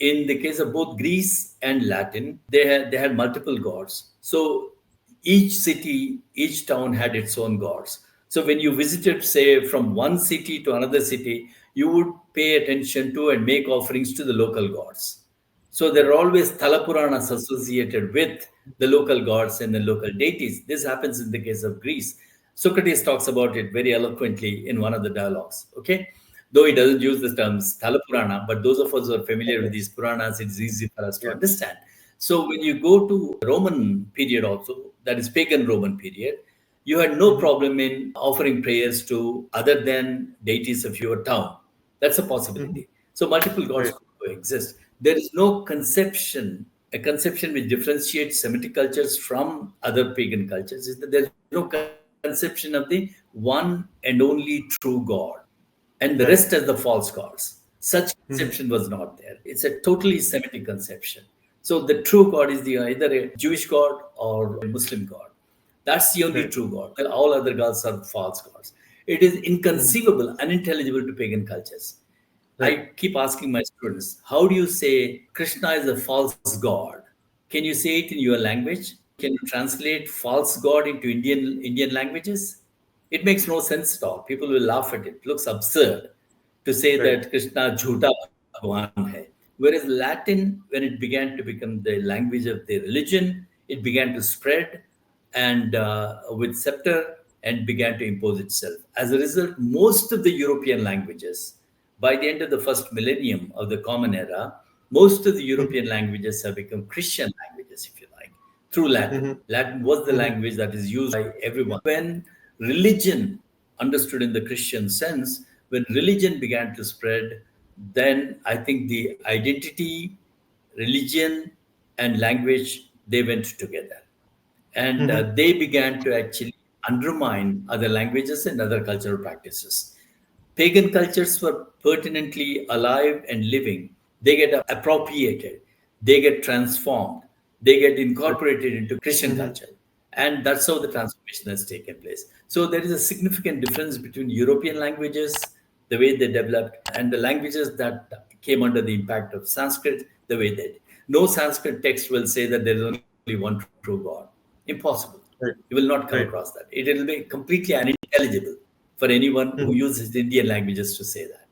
in the case of both Greece and Latin, they had multiple gods. So each city, each town had its own gods. So when you visited, say, from one city to another city, you would pay attention to and make offerings to the local gods. So there are always Talapuranas associated with the local gods and the local deities. This happens in the case of Greece. Socrates talks about it very eloquently in one of the dialogues. Okay, though he doesn't use the terms Talapurana, but those of us who are familiar with these Puranas, it's easy for us to Yeah. understand. So when you go to Roman period also, that is pagan Roman period, you had no problem in offering prayers to other than deities of your town. That's a possibility. So multiple gods Right. could coexist. There is no conception, a conception which differentiates Semitic cultures from other pagan cultures, is that there's no conception of the one and only true God and the rest Right. as the false gods. Such conception was not there. It's a totally Semitic conception. So the true God is either a Jewish God or a Muslim God. That's the only Right. true God. All other gods are false gods. It is inconceivable, unintelligible to pagan cultures. Right. I keep asking my students, how do you say Krishna is a false god? Can you say it in your language? Can you translate false god into Indian languages? It makes no sense at all. People will laugh at it. It looks absurd to say Right. that Krishna jhuta bhagwan hai. Whereas Latin, when it began to become the language of the religion, it began to spread and with scepter and began to impose itself. As a result, most of the European languages, by the end of the first millennium of the Common Era, most of the European languages have become Christian languages, if you like, through Latin. Latin was the language that is used by everyone. When religion, understood in the Christian sense, when religion began to spread, then I think the identity, religion, and language, they went together and they began to actually undermine other languages and other cultural practices. Pagan cultures were pertinently alive and living. They get appropriated, they get transformed, they get incorporated into Christian culture. And that's how the transformation has taken place. So there is a significant difference between European languages, the way they developed, and the languages that came under the impact of Sanskrit, the way they did. No Sanskrit text will say that there is only one true God. Impossible. You Right. will not come Right. across that. It will be completely unintelligible for anyone who uses Indian languages to say that.